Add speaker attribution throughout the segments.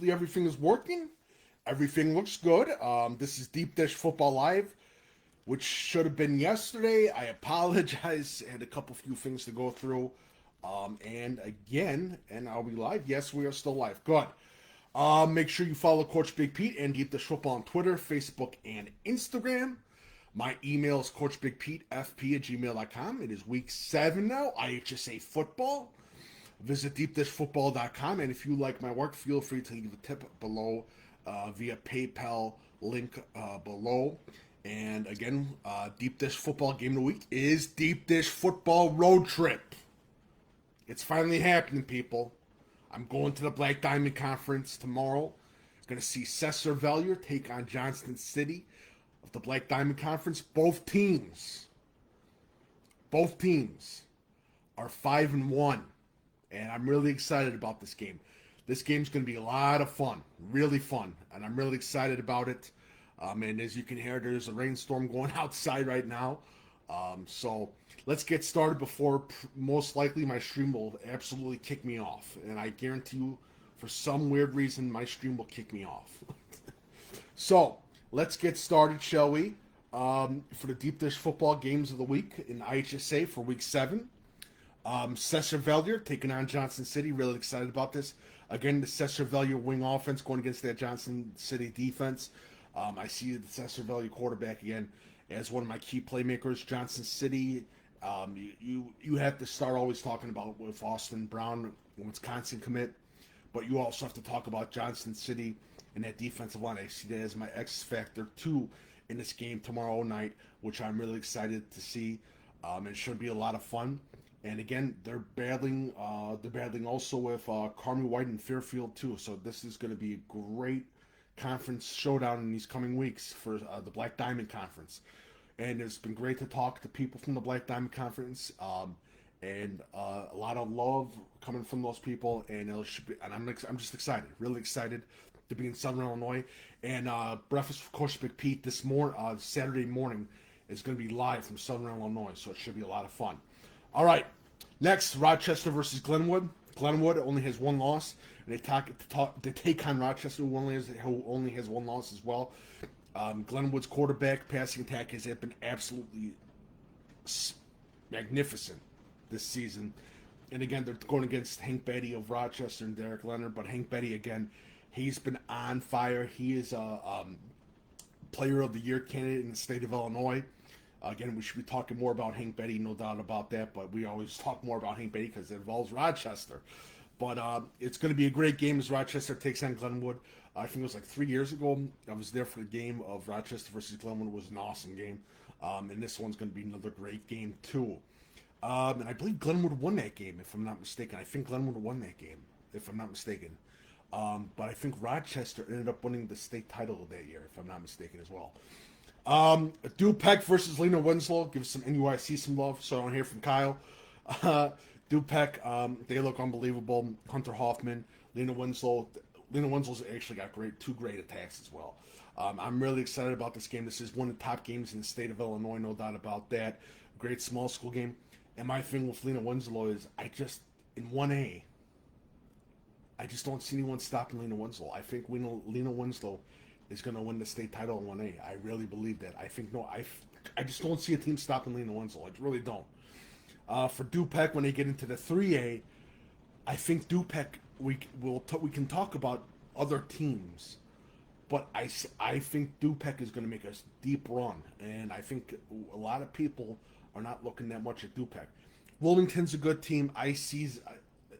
Speaker 1: hopefully everything is working. Everything looks good. This is Deep Dish Football Live, which should have been yesterday. I apologize. I had a few things to go through. And I'll be live. Yes, we are still live. Good. Make sure you follow Coach Big Pete and Deep Dish Football on Twitter, Facebook, and Instagram. My email is coachbigpetefp@gmail.com. It is week 7 now, IHSA Football. Visit deepdishfootball.com, and if you like my work, feel free to leave a tip below via PayPal link below. And again, Deep Dish Football Game of the Week is Deep Dish Football Road Trip. It's finally happening, people. I'm going to the Black Diamond Conference tomorrow. Going to see Sesser-valier take on Johnston City of the Black Diamond Conference. Both teams are 5-1. And I'm really excited about this game. This game's going to be a lot of fun, really fun, and I'm really excited about it. And as you can hear, there's a rainstorm going outside right now. So let's get started before most likely my stream will absolutely kick me off. And I guarantee you, for some weird reason, my stream will kick me off. So let's get started, shall we? For the Deep Dish Football Games of the Week in IHSA for Week 7. Sesser-valier taking on Johnston City. Really excited about this. Again, the Sesser-valier wing offense going against that Johnston City defense. I see the Sesser-valier quarterback again as one of my key playmakers. Johnston City, you have to start always talking about with Austin Brown, Wisconsin commit, but you also have to talk about Johnston City and that defensive line. I see that as my X factor too in this game tomorrow night, which I'm really excited to see. It should be a lot of fun. And again, they're battling also with Carmi White and Fairfield too. So this is going to be a great conference showdown in these coming weeks for the Black Diamond Conference. And it's been great to talk to people from the Black Diamond Conference, and a lot of love coming from those people. And I'm just excited, really excited to be in Southern Illinois. And Breakfast with Coach Big Pete this Saturday morning is going to be live from Southern Illinois. So it should be a lot of fun. All right, next, Rochester versus Glenwood. Glenwood only has one loss, and they take on Rochester, who only has one loss as well. Glenwood's quarterback passing attack has been absolutely magnificent this season. And again, they're going against Hank Betty of Rochester and Derek Leonard, but Hank Betty, again, he's been on fire. He is a Player of the Year candidate in the state of Illinois. Again, we should be talking more about Hank Betty, no doubt about that, but we always talk more about Hank Betty because it involves Rochester. But it's going to be a great game as Rochester takes on Glenwood. I think it was like 3 years ago. I was there for the game of Rochester versus Glenwood. It was an awesome game. And this one's going to be another great game, too. And I believe Glenwood won that game, if I'm not mistaken. I think Glenwood won that game, if I'm not mistaken. But I think Rochester ended up winning the state title that year, if I'm not mistaken as well. Dupec versus Lena Winslow. Give some NUIC some love so I don't hear from Kyle. Dupec, they look unbelievable. Hunter Hoffman, Lena Winslow. Lena Winslow's actually got two great attacks as well. I'm really excited about this game. This is one of the top games in the state of Illinois, no doubt about that. Great small school game. And my thing with Lena Winslow is in 1A, I just don't see anyone stopping Lena Winslow. I think Lena Winslow is going to win the state title in 1A. I really believe that. I just don't see a team stopping Lena Winslow. I really don't. For Dupec, when they get into the 3A, I think Dupec, we can talk about other teams, but I think Dupec is going to make a deep run, and I think a lot of people are not looking that much at Dupec. Wilmington's a good team.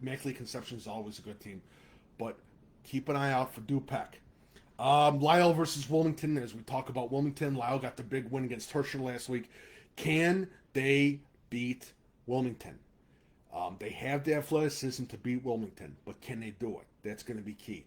Speaker 1: Immaculate Conception is always a good team, but keep an eye out for Dupec. Lyle versus Wilmington. As we talk about Wilmington, Lyle got the big win against Hershey last week. Can they beat Wilmington? They have the athleticism to beat Wilmington, but can they do it? That's going to be key.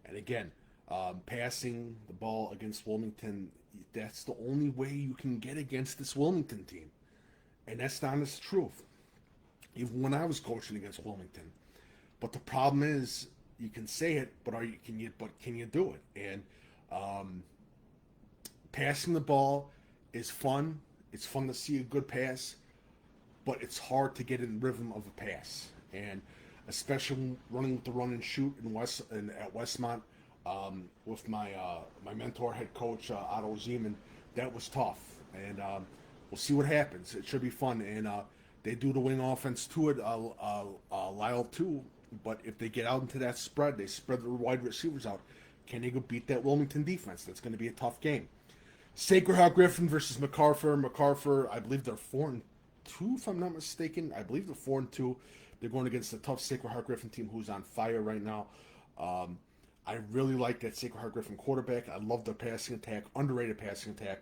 Speaker 1: And again, passing the ball against Wilmington, that's the only way you can get against this Wilmington team. And that's the honest truth. Even when I was coaching against Wilmington. But the problem is, you can say it, but can you do it? And passing the ball is fun. It's fun to see a good pass, but it's hard to get in rhythm of a pass. And especially running with the run and shoot at Westmont, with my mentor, head coach Otto Zeman. That was tough, and we'll see what happens. It should be fun, and they do the wing offense to it, Lyle too. But if they get out into that spread, they spread their wide receivers out. Can they go beat that Wilmington defense? That's going to be a tough game. Sacred Heart Griffin versus MacArthur. MacArthur, I believe they're 4-2, if I'm not mistaken. I believe they're 4-2. They're going against the tough Sacred Heart Griffin team, who's on fire right now. I really like that Sacred Heart Griffin quarterback. I love their passing attack, underrated passing attack.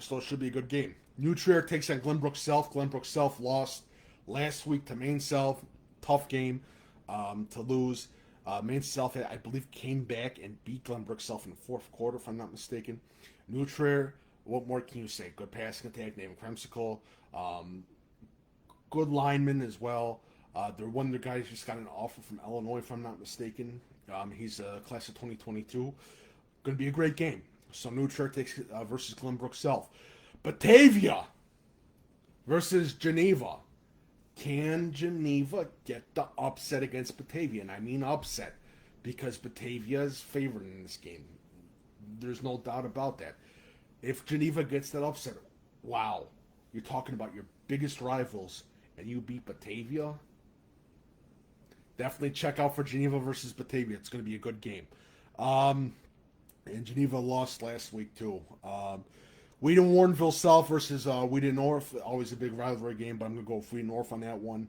Speaker 1: So it should be a good game. New Trier takes on Glenbrook South. Glenbrook South lost last week to Maine South. Tough game to lose. Maine South, I believe, came back and beat Glenbrook South in the fourth quarter, if I'm not mistaken. New Trier, what more can you say? Good passing attack, named Cremsicle. Good lineman as well. They're one of the guys just got an offer from Illinois, if I'm not mistaken. He's a class of 2022. Going to be a great game. So New Trier takes versus Glenbrook South. Batavia versus Geneva. Can Geneva get the upset against Batavia? And I mean upset, because Batavia is favored in this game. There's no doubt about that. If Geneva gets that upset, wow. You're talking about your biggest rivals, and you beat Batavia? Definitely check out for Geneva versus Batavia. It's going to be a good game. And Geneva lost last week, too. Wheaton Warrenville South versus Wheaton North. Always a big rivalry game, but I'm going to go with Wheaton North on that one.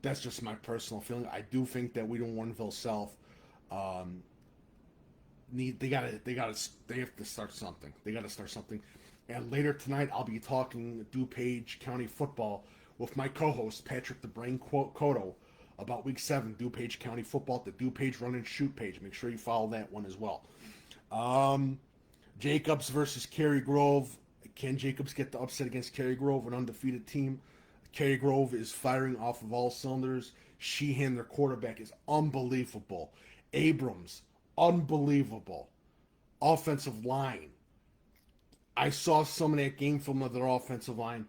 Speaker 1: That's just my personal feeling. I do think that Wheaton Warrenville South they have to start something. They got to start something. And later tonight, I'll be talking DuPage County football with my co-host Patrick the Brain Cotto about Week 7 DuPage County football, the DuPage Run and Shoot page. Make sure you follow that one as well. Jacobs versus Cary Grove. Can Jacobs get the upset against Cary Grove, an undefeated team? Cary Grove is firing off of all cylinders. Sheehan, their quarterback, is unbelievable. Abrams, unbelievable. Offensive line. I saw some of that game film of their offensive line.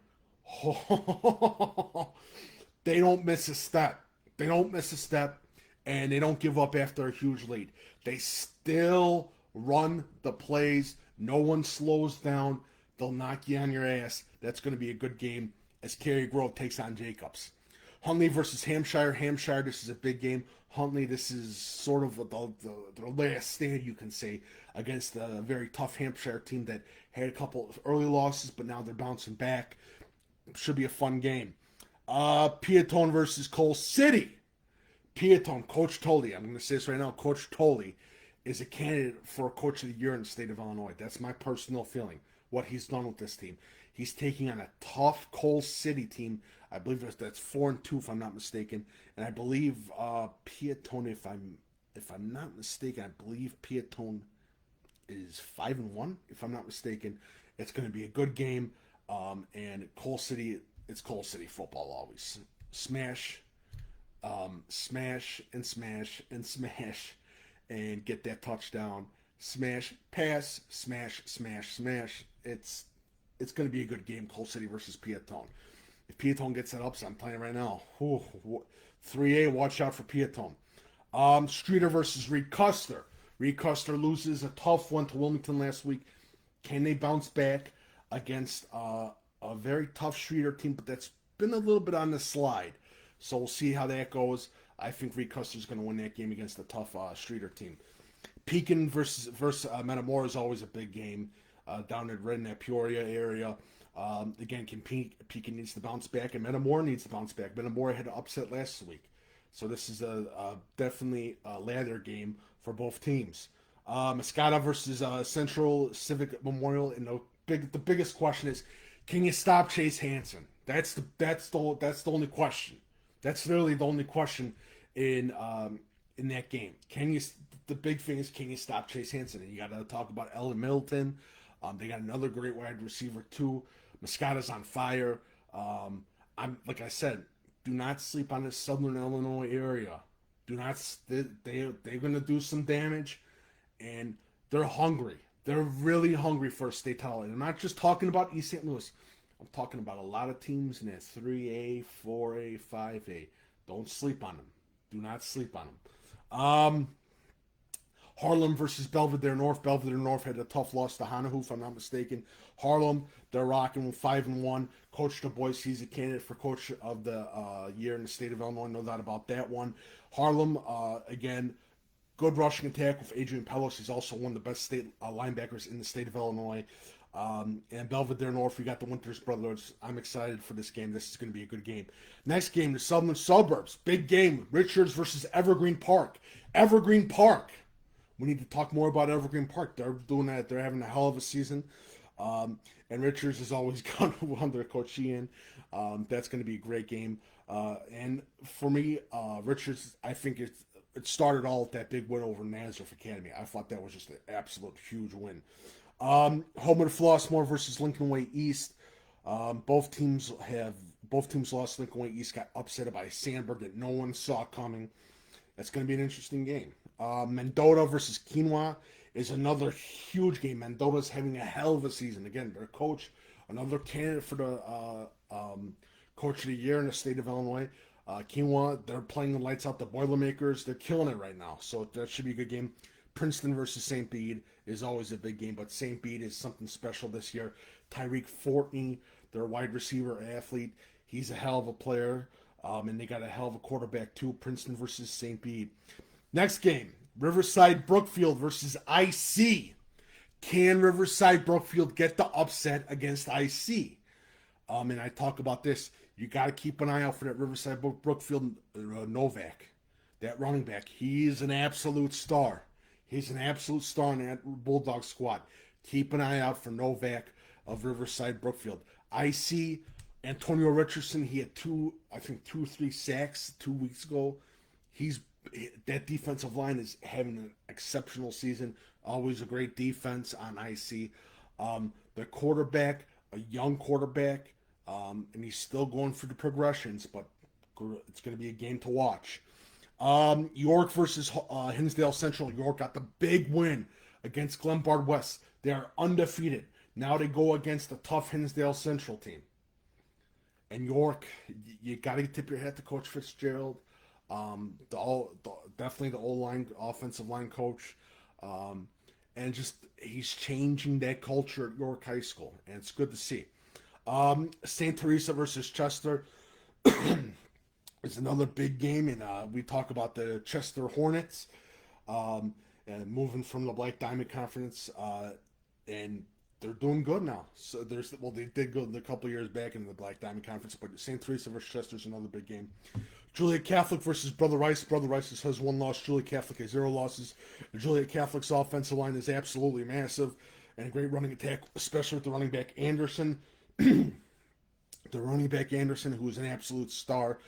Speaker 1: They don't miss a step. They don't miss a step, and they don't give up after a huge lead. They still run the plays. No one slows down. They'll knock you on your ass. That's going to be a good game as Cary Grove takes on Jacobs. Huntley versus Hampshire. Hampshire, this is a big game. Huntley, this is sort of the last stand, you can say, against a very tough Hampshire team that had a couple of early losses, but now they're bouncing back. Should be a fun game. Piatone versus Coal City. Piatone, Coach Tolley. I'm going to say this right now. Coach Tolley is a candidate for Coach of the Year in the state of Illinois. That's my personal feeling, what he's done with this team. He's taking on a tough Coal City team. I believe that's 4-2, if I'm not mistaken. And I believe Piatone, if I'm not mistaken, I believe Piatone is 5-1, if I'm not mistaken. It's going to be a good game. And Coal City, it's Coal City football always. Smash, smash, and smash, and smash, and get that touchdown. Smash, pass, smash, smash, smash. It's going to be a good game, Coal City versus Piatone. If Piatone gets that upset, I'm telling you right now, 3A, watch out for Piatone. Streeter versus Reed Custer. Reed Custer loses a tough one to Wilmington last week. Can they bounce back against a very tough Streeter team, but that's been a little bit on the slide. So we'll see how that goes. I think Reed Custer's going to win that game against a tough Streeter team. Pekin versus Metamora is always a big game down in that Peoria area. Again, Pekin needs to bounce back, and Metamora needs to bounce back. Metamora had an upset last week. So this is definitely a ladder game for both teams. Mascata versus Central Civic Memorial, and the biggest question is, can you stop Chase Hansen? That's the only question. That's literally the only question in that game. The big thing is, can you stop Chase Hansen? And you got to talk about Ellen Middleton. They got another great wide receiver too. Mascata's on fire. Like I said, do not sleep on the Southern Illinois area. They're going to do some damage, and they're hungry. They're really hungry for a state title. And I'm not just talking about East St. Louis. I'm talking about a lot of teams in that 3A, 4A, 5A. Don't sleep on them. Do not sleep on them. Harlem versus Belvedere North. Belvedere North had a tough loss to Hanahu, if I'm not mistaken. Harlem, they're rocking with 5-1. Coach Du Bois, he's a candidate for coach of the year in the state of Illinois. No doubt about that one. Harlem, again, good rushing attack with Adrian Pelos. He's also one of the best state linebackers in the state of Illinois. And Belvedere North, we got the Winters brothers. I'm excited for this game. This is going to be a good game. Next game, the Southern Suburbs. Big game. Richards versus Evergreen Park. Evergreen Park. We need to talk more about Evergreen Park. They're doing that. They're having a hell of a season. And Richards has always gone under Coach Sheehan. That's going to be a great game. And for me, Richards, I think it started all with that big win over Nazareth Academy. I thought that was just an absolute huge win. Homer Flossmoor versus Lincoln Way East. Both teams lost. Lincoln Way East got upset by Sandburg that no one saw coming. That's going to be an interesting game. Mendota versus Quinoa is another huge game. Mendota's having a hell of a season. Again, their coach, another candidate for the coach of the year in the state of Illinois. Quinoa, they're playing the lights out. The Boilermakers, they're killing it right now. So that should be a good game. Princeton versus St. Bede is always a big game, but St. Bede is something special this year. Tyreek Fortney, their wide receiver athlete, he's a hell of a player. And they got a hell of a quarterback too. Princeton versus St. Bede. Next game, Riverside Brookfield versus IC. Can Riverside Brookfield get the upset against IC? And I talk about this. You got to keep an eye out for that Riverside Brookfield Novak, that running back. He's an absolute star. He's an absolute star in that Bulldog squad. Keep an eye out for Novak of Riverside Brookfield. IC Antonio Richardson, he had 2 or 3 sacks 2 weeks ago. That defensive line is having an exceptional season. Always a great defense on IC. The quarterback, a young quarterback, and he's still going for the progressions, but it's going to be a game to watch. York versus Hinsdale Central. York got the big win against Glenbard West. They are undefeated. Now they go against the tough Hinsdale Central team. And York, you got to tip your hat to Coach Fitzgerald. Definitely the O-line, offensive line coach. And just he's changing that culture at York High School. And it's good to see. St. Teresa versus Chester. It's another big game. And we talk about the Chester Hornets. And moving from the Black Diamond Conference. And they're doing good now. So they did good a couple years back in the Black Diamond Conference, but St. Teresa versus Chester is another big game. Juliet Catholic versus Brother Rice. Brother Rice has 1 loss. Juliet Catholic has 0 losses. The Juliet Catholic's offensive line is absolutely massive and a great running attack, especially with the running back Anderson. The running back Anderson, who is an absolute star,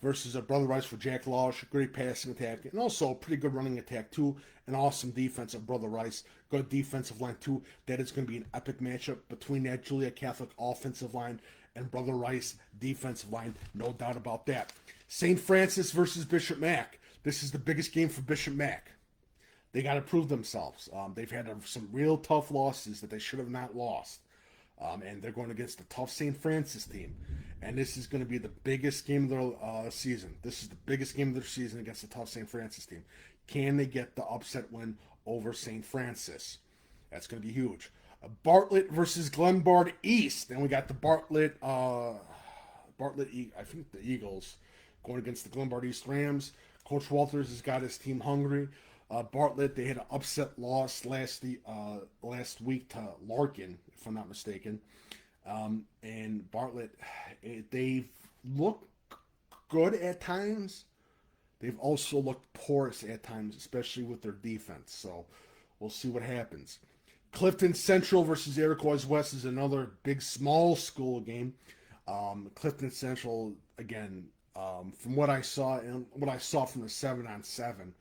Speaker 1: versus a Brother Rice for Jack Losh, great passing attack, and also a pretty good running attack too. An awesome defense of Brother Rice, good defensive line too. That is going to be an epic matchup between that Juliet Catholic offensive line and Brother Rice defensive line, no doubt about that. St. Francis versus Bishop Mack. This is the biggest game for Bishop Mack. They got to prove themselves. They've had some real tough losses that they should have not lost. And they're going against the tough St. Francis team. And this is going to be the biggest game of their season. This is the biggest game of their season against the tough St. Francis team. Can they get the upset win over St. Francis? That's going to be huge. Bartlett versus Glenbard East. Then we got the I think the Eagles going against the Glenbard East Rams. Coach Walters has got his team hungry. Bartlett, they had an upset loss last week to Larkin, if I'm not mistaken. And Bartlett, they've looked good at times. They've also looked porous at times, especially with their defense. So we'll see what happens. Clifton Central versus Iroquois West is another big small school game. Clifton Central, again, from what I saw and what I saw from the 7-on-7,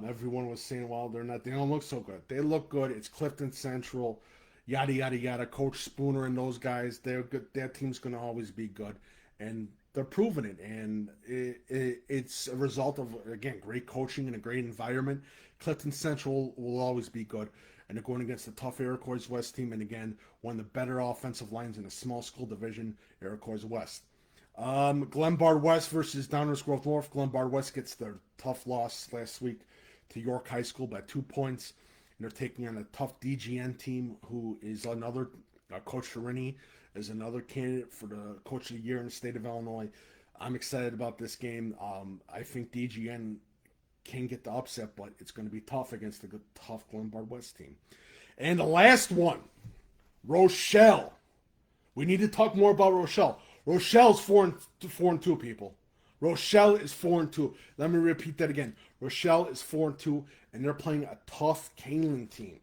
Speaker 1: everyone was saying, well, they don't look so good. They look good. It's Clifton Central, yada, yada, yada. Coach Spooner and those guys, they're good. That team's going to always be good. And they're proving it. And it's a result of, again, great coaching and a great environment. Clifton Central will always be good. And they're going against the tough Iroquois West team. And again, one of the better offensive lines in a small school division, Iroquois West. Glenbard West versus Downers Grove North. Glenbard West gets their tough loss last week to York High School by 2 points. And they're taking on a tough DGN team, who is another Coach Ferrini is another candidate for the Coach of the Year in the state of Illinois. I'm excited about this game. I think DGN can get the upset, but it's going to be tough against a good, tough Glenbard West team. And the last one, Rochelle. We need to talk more about Rochelle. Rochelle's 4-2, people. Rochelle is 4-2. Let me repeat that again. Rochelle is 4-2, and they're playing a tough Canelan team,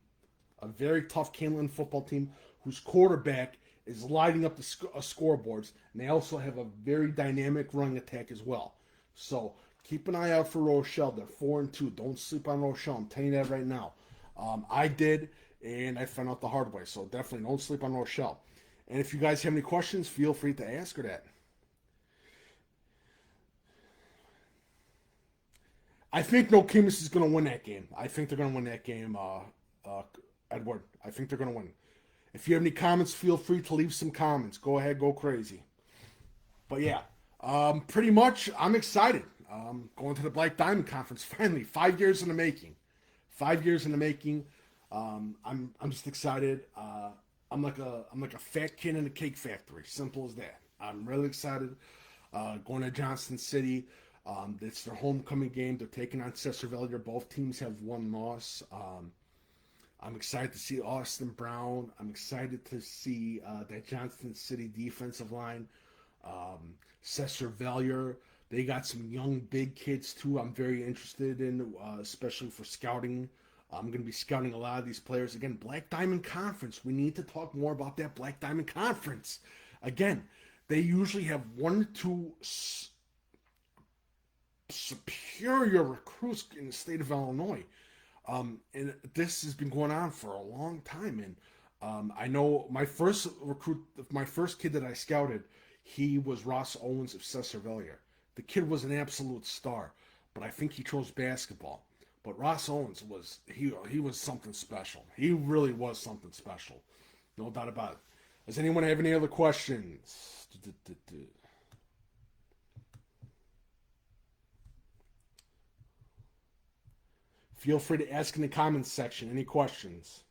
Speaker 1: a very tough Canelan football team whose quarterback is lighting up the scoreboards, and they also have a very dynamic running attack as well. So keep an eye out for Rochelle. They're 4-2. Don't sleep on Rochelle. I'm telling you that right now. I did, and I found out the hard way. So definitely don't sleep on Rochelle. And if you guys have any questions, feel free to ask her that. I think Nokomis is going to win that game. I think they're going to win that game, Edward. I think they're going to win. If you have any comments, feel free to leave some comments. Go ahead, go crazy. But yeah, pretty much I'm excited. Going to the Black Diamond Conference finally. 5 years in the making. 5 years in the making. I'm just excited. I'm like a fat kid in a cake factory. Simple as that. I'm really excited. Going to Johnson City. It's their homecoming game. They're taking on sesser-valier. Both teams have one loss. I'm excited to see Austin Brown. I'm excited to see that Johnson City defensive line. Sesser-valier. They got some young, big kids, too. I'm very interested in, especially for scouting. I'm going to be scouting a lot of these players. Again, Black Diamond Conference. We need to talk more about that Black Diamond Conference. Again, they usually have 1 or 2 superior recruits in the state of Illinois. And this has been going on for a long time. And I know my first kid that I scouted, he was Ross Owens of sesser-valier. The kid was an absolute star, but I think he chose basketball. But Ross Owens he was something special. He really was something special. No doubt about it. Does anyone have any other questions? Feel free to ask in the comments section any questions.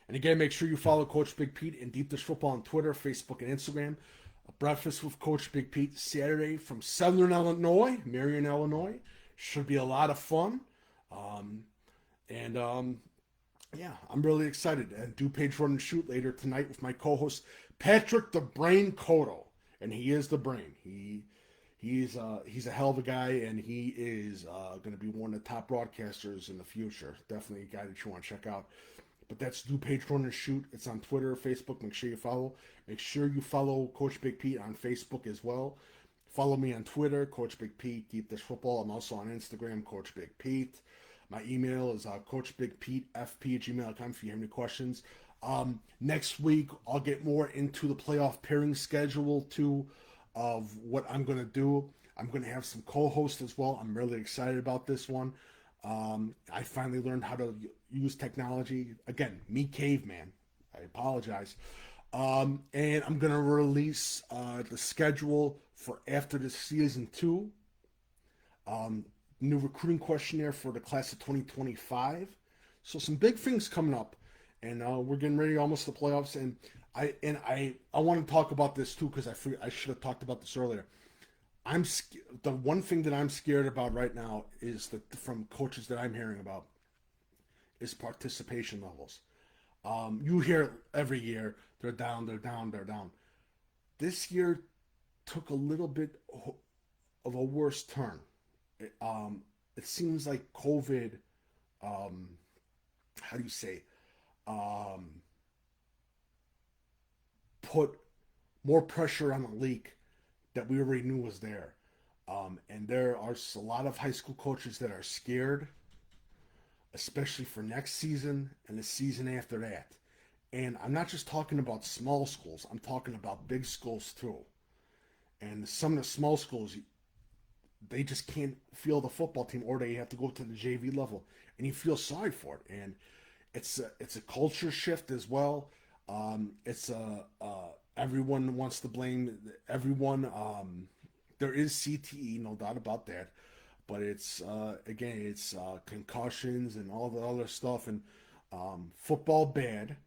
Speaker 1: And again, make sure you follow Coach Big Pete and Deep Dish Football on Twitter, Facebook, and Instagram. A Breakfast with Coach Big Pete Saturday from Southern Illinois, Marion, Illinois. Should be a lot of fun. Yeah, I'm really excited. And do Page Run and Shoot later tonight with my co-host Patrick the Brain Cotto. And he is the brain. He's a hell of a guy, and he is going to be one of the top broadcasters in the future. Definitely a guy that you want to check out. But that's Do Page Run and Shoot. It's on Twitter, Facebook. Make sure you follow. Make sure you follow Coach Big Pete on Facebook as well. Follow me on Twitter, Coach Big Pete, Deep Dish Football. I'm also on Instagram, Coach Big Pete. My email is CoachBigPeteFP@gmail.com if you have any questions. Next week, I'll get more into the playoff pairing schedule, too, of what I'm going to do. I'm going to have some co-hosts as well. I'm really excited about this one. I finally learned how to use technology. Again, me caveman. I apologize. And I'm going to release the schedule for after the season 2. New recruiting questionnaire for the class of 2025. So some big things coming up. And we're getting ready almost to the playoffs. And I want to talk about this too, because I should have talked about this earlier. The one thing that I'm scared about right now is that from coaches that I'm hearing about is participation levels. You hear every year they're down. This year took a little bit of a worse turn. It seems like COVID. How do you say? Put more pressure on the league that we already knew was there. And there are a lot of high school coaches that are scared, especially for next season and the season after that. And I'm not just talking about small schools. I'm talking about big schools too. And some of the small schools, they just can't field the football team, or they have to go to the JV level. And you feel sorry for it. And it's a culture shift as well. Everyone wants to blame everyone. there is CTE, no doubt about that. But it's again, it's concussions and all the other stuff, and football bad.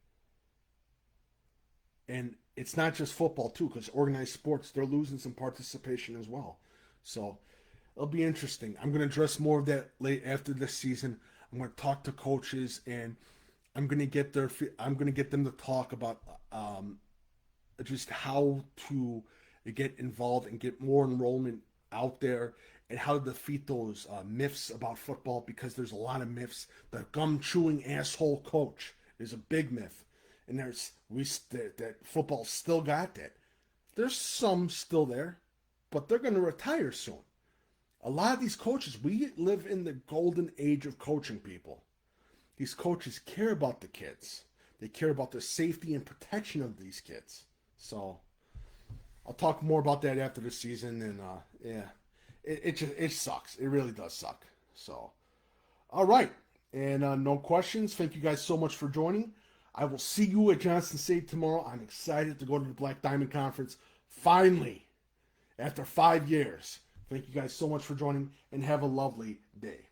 Speaker 1: And it's not just football too, because organized sports, they're losing some participation as well. So it'll be interesting. I'm going to address more of that late after this season. I'm going to talk to coaches, and I'm going to get them to talk about just how to get involved and get more enrollment out there, and how to defeat those myths about football, because there's a lot of myths. The gum chewing asshole coach is a big myth, and that football still got that. There's some still there, but they're going to retire soon. A lot of these coaches, we live in the golden age of coaching people. These coaches care about the kids. They care about the safety and protection of these kids. So I'll talk more about that after the season. And yeah, it sucks. It really does suck. So, all right. And no questions. Thank you guys so much for joining. I will see you at Johnson State tomorrow. I'm excited to go to the Black Diamond Conference. Finally, after 5 years. Thank you guys so much for joining, and have a lovely day.